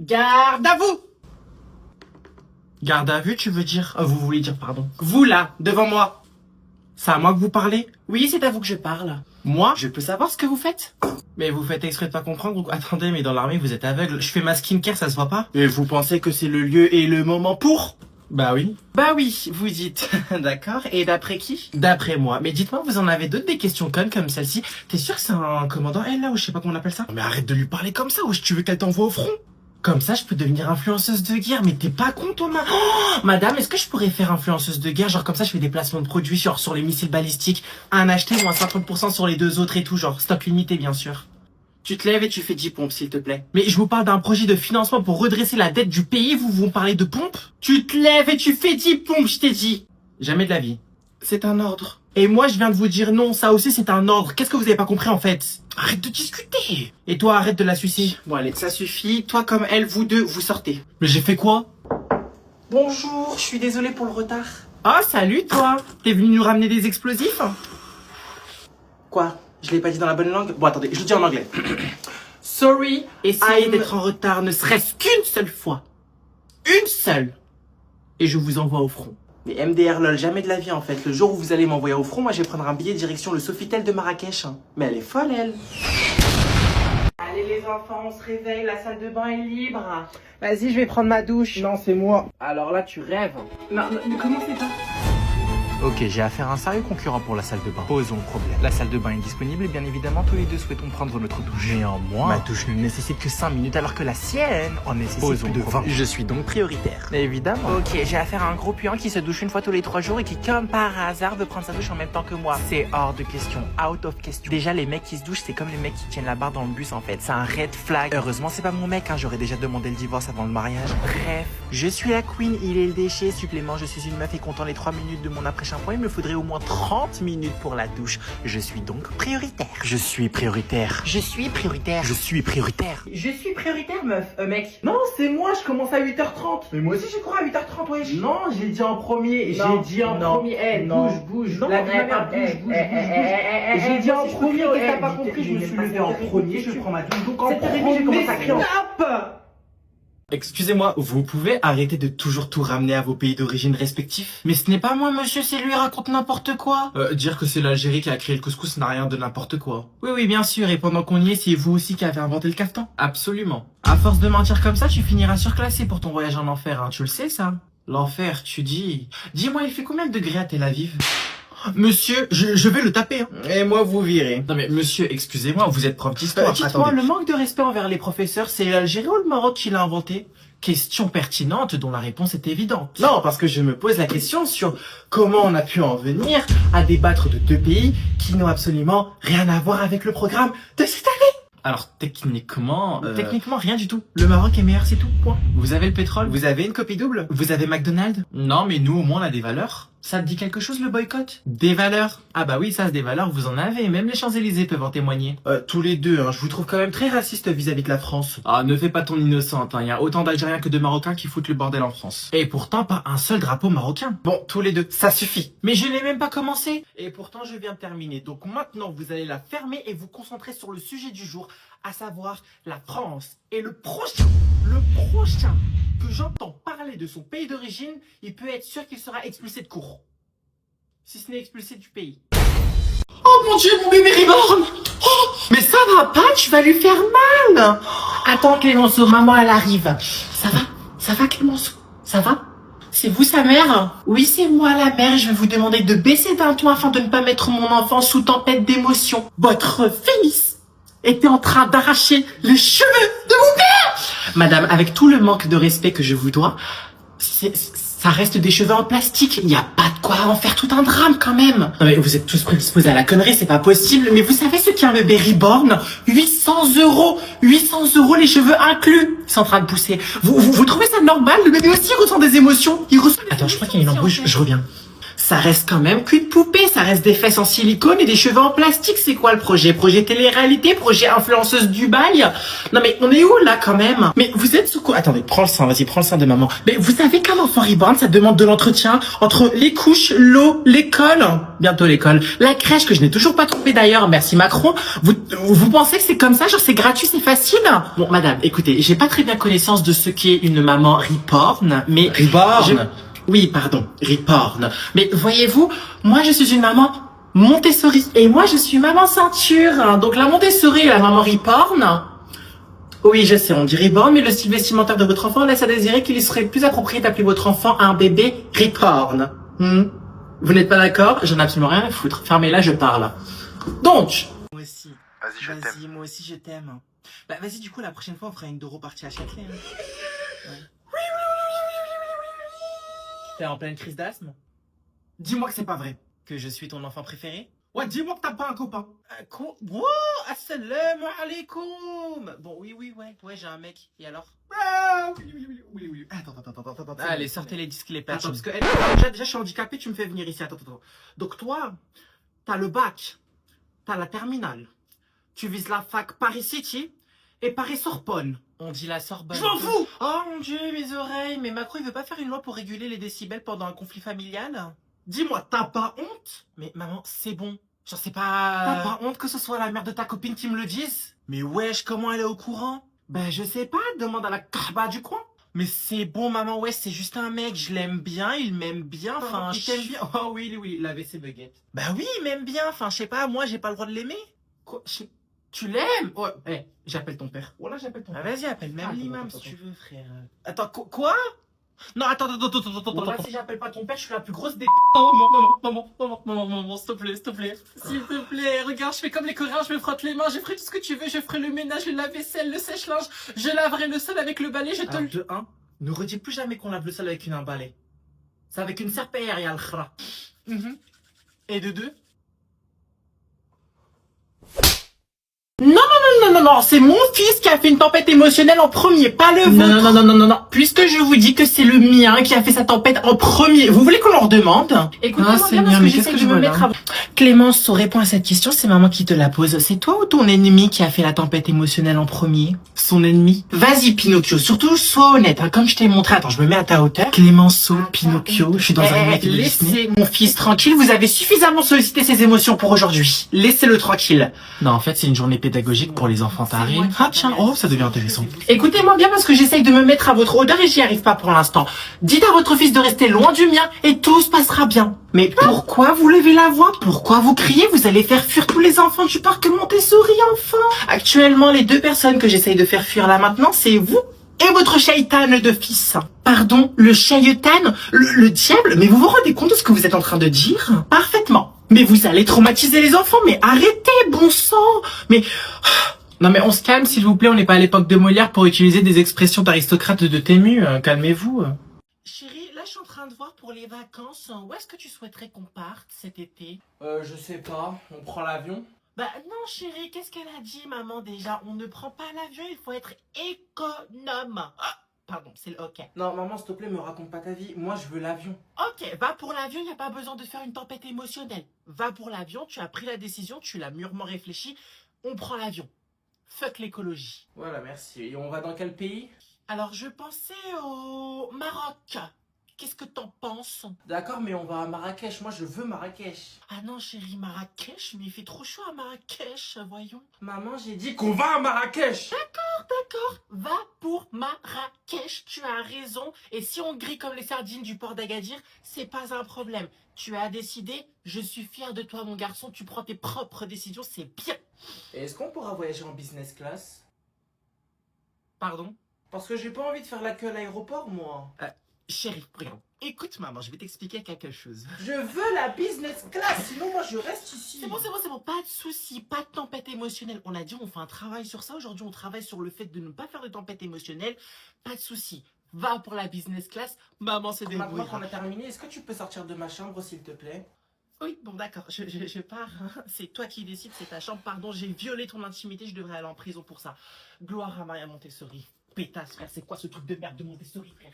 Garde à vous! Garde à vue, tu veux dire? Vous voulez dire, pardon. Vous là, devant moi. C'est à moi que vous parlez? Oui, c'est à vous que je parle. Moi, je peux savoir ce que vous faites? Mais vous faites exprès de pas comprendre ou... Attendez, mais dans l'armée, vous êtes aveugle. Je fais ma skincare, ça se voit pas? Et vous pensez que c'est le lieu et le moment pour? Bah oui. Bah oui, vous dites. D'accord. Et d'après qui? D'après moi. Mais dites-moi, vous en avez d'autres des questions connes comme celle-ci? T'es sûr que c'est un commandant elle là ou je sais pas comment on appelle ça? Mais arrête de lui parler comme ça ou tu veux qu'elle t'envoie au front? Comme ça, je peux devenir influenceuse de guerre. Mais t'es pas con, toi, madame, est-ce que je pourrais faire influenceuse de guerre? Genre, comme ça, je fais des placements de produits sur les missiles balistiques. Un acheté, moins 50% sur les deux autres et tout. Genre, stock limité, bien sûr. Tu te lèves et tu fais 10 pompes, s'il te plaît. Mais je vous parle d'un projet de financement pour redresser la dette du pays. Vous me parlez de pompes? Tu te lèves et tu fais 10 pompes, je t'ai dit. Jamais de la vie. C'est un ordre. Et moi, je viens de vous dire non, ça aussi c'est un ordre. Qu'est-ce que vous avez pas compris en fait? Arrête de discuter. Et toi, arrête de la sucer. Bon allez, ça suffit. Toi comme elle, vous deux, vous sortez. Mais j'ai fait quoi? Bonjour, je suis désolé pour le retard. Ah, salut toi. T'es venu nous ramener des explosifs? Quoi? Je l'ai pas dit dans la bonne langue? Bon attendez, je le dis en anglais. Sorry, essayez d'être en retard ne serait-ce qu'une seule fois. Une seule. Et je vous envoie au front. Mais MDR lol, jamais de la vie en fait. Le jour où vous allez m'envoyer au front, moi je vais prendre un billet direction le Sofitel de Marrakech. Mais elle est folle elle. Allez les enfants, on se réveille, la salle de bain est libre. Vas-y, je vais prendre ma douche. Non, c'est moi. Alors là, tu rêves. Non, ne commencez pas. Ok, j'ai affaire à un sérieux concurrent pour la salle de bain. Posons le problème. La salle de bain est disponible et bien évidemment tous les deux souhaitons prendre notre douche. Néanmoins, ma douche ne nécessite que 5 minutes alors que la sienne en nécessite plus de 20. Je suis donc prioritaire. Évidemment. Ok, j'ai affaire à un gros puant qui se douche une fois tous les 3 jours et qui comme par hasard veut prendre sa douche en même temps que moi. C'est hors de question, out of question. Déjà les mecs qui se douchent c'est comme les mecs qui tiennent la barre dans le bus en fait. C'est un red flag. Heureusement c'est pas mon mec, hein. J'aurais déjà demandé le divorce avant le mariage. Bref, je suis la queen, il est le déchet. Supplément, je suis une meuf et comptant les 3 minutes de mon après-shampoing, il me faudrait au moins 30 minutes pour la douche. Je suis donc prioritaire. Je suis prioritaire. Je suis prioritaire. Je suis prioritaire. Je suis prioritaire meuf, mec. Non, c'est moi, je commence à 8h30. Mais moi aussi j'ai couru à 8h30, wesh. Non, j'ai dit en premier. J'ai dit en premier. Eh, bouge. Non, bouge. J'ai dit en premier, qu'est-ce que t'as pas compris? Je me suis levé en premier, je prends ma douche. Donc en premier, j'ai commencé à crier. Excusez-moi, vous pouvez arrêter de toujours tout ramener à vos pays d'origine respectifs? Mais ce n'est pas moi, monsieur, c'est lui, raconte n'importe quoi. Dire que c'est l'Algérie qui a créé le couscous n'a rien de n'importe quoi. Oui, bien sûr, et pendant qu'on y est, c'est vous aussi qui avez inventé le caftan? Absolument. À force de mentir comme ça, tu finiras surclassé pour ton voyage en enfer, hein, tu le sais, ça? L'enfer, tu dis... Dis-moi, il fait combien de degrés à Tel Aviv? Monsieur, je vais le taper. Hein. Et moi, vous virez. Non mais monsieur, excusez-moi, vous êtes prof d'histoire. Dites-moi, le manque de respect envers les professeurs, c'est l'Algérie ou le Maroc qui l'a inventé? Question pertinente dont la réponse est évidente. Non, parce que je me pose la question sur comment on a pu en venir à débattre de deux pays qui n'ont absolument rien à voir avec le programme de cette année. Alors techniquement... Techniquement rien du tout. Le Maroc est meilleur, c'est tout, point. Vous avez le pétrole? Vous avez une copie double? Vous avez McDonald's? Non, mais nous au moins on a des valeurs. Ça te dit quelque chose le boycott? Des valeurs? Ah bah oui, ça c'est des valeurs, vous en avez, même les Champs-Élysées peuvent en témoigner. Tous les deux, hein, je vous trouve quand même très raciste vis-à-vis de la France. Ah, ne fais pas ton innocente, hein, y a autant d'Algériens que de Marocains qui foutent le bordel en France. Et pourtant pas un seul drapeau marocain. Bon, tous les deux, ça suffit. Mais je n'ai même pas commencé. Et pourtant je viens de terminer, donc maintenant vous allez la fermer et vous concentrer sur le sujet du jour, à savoir la France. Et le prochain que j'entends parler de son pays d'origine, il peut être sûr qu'il sera expulsé de cours. Si ce n'est expulsé du pays. Oh mon dieu, mon bébé reborn! Oh, mais ça va pas, tu vas lui faire mal! Attends Clémenceau, maman elle arrive. Ça va Clémenceau? Ça va? C'est vous sa mère? Oui, c'est moi la mère, je vais vous demander de baisser d'un ton afin de ne pas mettre mon enfant sous tempête d'émotion. Votre fils était en train d'arracher les cheveux de mon père! Madame, avec tout le manque de respect que je vous dois, ça reste des cheveux en plastique. Il n'y a pas de quoi en faire tout un drame quand même. Non mais vous êtes tous prédisposés à la connerie, c'est pas possible. Mais vous savez ce qu'est un bébé reborn? 800 €. 800 € les cheveux inclus. C'est en train de pousser. Vous trouvez ça normal? Le bébé aussi ressent des émotions. Il ressent... Attends, je crois qu'il y a une embrouille, je reviens. Ça reste quand même cul de poupée, ça reste des fesses en silicone et des cheveux en plastique. C'est quoi le projet? Projet télé-réalité? Projet influenceuse Dubaï? Non mais on est où là quand même? Mais vous êtes sous quoi? Attendez, prends le sein, vas-y, prends le sein de maman. Mais vous savez qu'un enfant reborn, ça demande de l'entretien entre les couches, l'eau, l'école, bientôt l'école, la crèche que je n'ai toujours pas trouvée d'ailleurs, merci Macron. Vous pensez que c'est comme ça, genre c'est gratuit, c'est facile? Bon madame, écoutez, j'ai pas très bien connaissance de ce qu'est une maman reborn, mais... Reborn. Oui, pardon, reborn. Mais voyez-vous, moi je suis une maman Montessori et moi je suis maman ceinture. Donc la Montessori et la maman reborn. Oui, je sais, on dit reborn, mais le style vestimentaire de votre enfant laisse à désirer qu'il serait plus approprié d'appeler votre enfant un bébé reborn. Vous n'êtes pas d'accord? J'en ai absolument rien à foutre. Fermez-la, je parle. Donc, moi aussi. Vas-y, je t'aime. Vas-y, moi aussi je t'aime. Bah vas-y, du coup la prochaine fois on fera une Doro partie à Châtelet. Ouais. T'es en pleine crise d'asthme? Dis-moi que c'est pas vrai. Que je suis ton enfant préféré? Ouais, dis-moi que t'as pas un copain. Quoi? Wow, assalamu alaikum. Bon, oui, ouais, j'ai un mec. Et alors? Oui. Attends. Allez, sortez les disques, les patchs. Parce que déjà, je suis handicapé, tu me fais venir ici. Attends. Donc toi, t'as le bac, t'as la terminale. Tu vises la fac Paris City et Paris Sorbonne. On dit la Sorbonne. Je m'en fous! Oh mon Dieu, mes oreilles. Mais Macron, il veut pas faire une loi pour réguler les décibels pendant un conflit familial? Dis-moi, t'as pas honte? Mais maman, c'est bon. Genre, c'est pas... T'as pas honte que ce soit la mère de ta copine qui me le dise? Mais wesh, comment elle est au courant? Ben, je sais pas, demande à la kahba du coin. Mais c'est bon, maman, ouais, c'est juste un mec, je l'aime bien, il m'aime bien, enfin... Il t'aime bien? Oh oui, la WC buguette. Bah oui, il m'aime bien, enfin, je sais pas, moi, j'ai pas le droit de l'aimer. Quoi? Tu l'aimes? Ouais, j'appelle ton père. Voilà, j'appelle ton père. Vas-y, appelle même l'imam si tu veux, frère. Attends, quoi? Non, attends. Là, si j'appelle pas ton père, je suis la plus grosse des... Maman, s'il te plaît. S'il te plaît, regarde, je fais comme les Coréens, je me frotte les mains, je ferai tout ce que tu veux, je ferai le ménage, le lave-vaisselle, le sèche-linge, je laverai le sol avec le balai, je te le... De 1, ne redis plus jamais qu'on lave le sol avec un balai. C'est avec une serpillière, y'a le khra. Et de 2? Non, c'est mon fils qui a fait une tempête émotionnelle en premier, pas le vôtre. Non. Puisque je vous dis que c'est le mien qui a fait sa tempête en premier, vous voulez qu'on leur demande? Écoutez-moi bien parce que j'essaie de me mettre à... Clémence, réponds à cette question, c'est maman qui te la pose. C'est toi ou ton ennemi qui a fait la tempête émotionnelle en premier? Son ennemi? Vas-y, Pinocchio, surtout sois honnête, hein, comme je t'ai montré. Attends, je me mets à ta hauteur. Clémenceau, Pinocchio, je suis dans un remake de Disney. Laissez mon fils tranquille, vous avez suffisamment sollicité ses émotions pour aujourd'hui. Laissez-le tranquille. Non, en fait, c'est une journée pédagogique pour les enfants tarés. Ah tiens, oh, ça devient intéressant. Écoutez-moi bien parce que j'essaye de me mettre à votre odeur et j'y arrive pas pour l'instant. Dites à votre fils de rester loin du mien et tout se passera bien. Mais pourquoi vous levez la voix? Pourquoi vous criez? Vous allez faire fuir tous les enfants du parc Montessori, enfin. Actuellement, les 2 personnes que j'essaye de faire fuir là maintenant, c'est vous et votre shaitan de fils. Pardon, le shaitan? Le diable? Mais vous vous rendez compte de ce que vous êtes en train de dire? Parfaitement. Mais vous allez traumatiser les enfants, mais arrêtez, bon sang. Mais... Non mais on se calme s'il vous plaît, on n'est pas à l'époque de Molière pour utiliser des expressions d'aristocrates de Tému, calmez-vous. Chérie, là je suis en train de voir pour les vacances, où est-ce que tu souhaiterais qu'on parte cet été? Je sais pas, on prend l'avion? Bah non chérie, qu'est-ce qu'elle a dit maman déjà? On ne prend pas l'avion, il faut être économe. Ah, pardon, c'est le ok. Non maman s'il te plaît, me raconte pas ta vie, moi je veux l'avion. Ok, va pour l'avion, y a pas besoin de faire une tempête émotionnelle. Va pour l'avion, tu as pris la décision, tu l'as mûrement réfléchi, on prend l'avion. Fuck l'écologie. Voilà, merci. Et on va dans quel pays? Alors, je pensais au Maroc. Qu'est-ce que t'en penses? D'accord, mais on va à Marrakech. Moi, je veux Marrakech. Ah non, chérie, Marrakech? Mais il fait trop chaud à Marrakech, voyons. Maman, j'ai dit qu'on va à Marrakech. D'accord. Va pour Marrakech. Tu as raison. Et si on grille comme les sardines du port d'Agadir, c'est pas un problème. Tu as décidé, je suis fière de toi, mon garçon. Tu prends tes propres décisions, c'est bien. Et est-ce qu'on pourra voyager en business class? Pardon? Parce que j'ai pas envie de faire la queue à l'aéroport, moi. Chérie, regarde. Écoute, maman, je vais t'expliquer quelque chose. Je veux la business class, sinon moi je reste ici. C'est bon. Pas de soucis, pas de tempête émotionnelle. On a dit on fait un travail sur ça. Aujourd'hui, on travaille sur le fait de ne pas faire de tempête émotionnelle. Pas de soucis. Va pour la business class. Maman, c'est des bruits. Maintenant qu'on a terminé, est-ce que tu peux sortir de ma chambre, s'il te plaît? Oui, bon d'accord, je pars. Hein. C'est toi qui décides, c'est ta chambre. Pardon, j'ai violé ton intimité, je devrais aller en prison pour ça. Gloire à Maria Montessori. Pétasse, frère, c'est quoi ce truc de merde de Montessori, frère?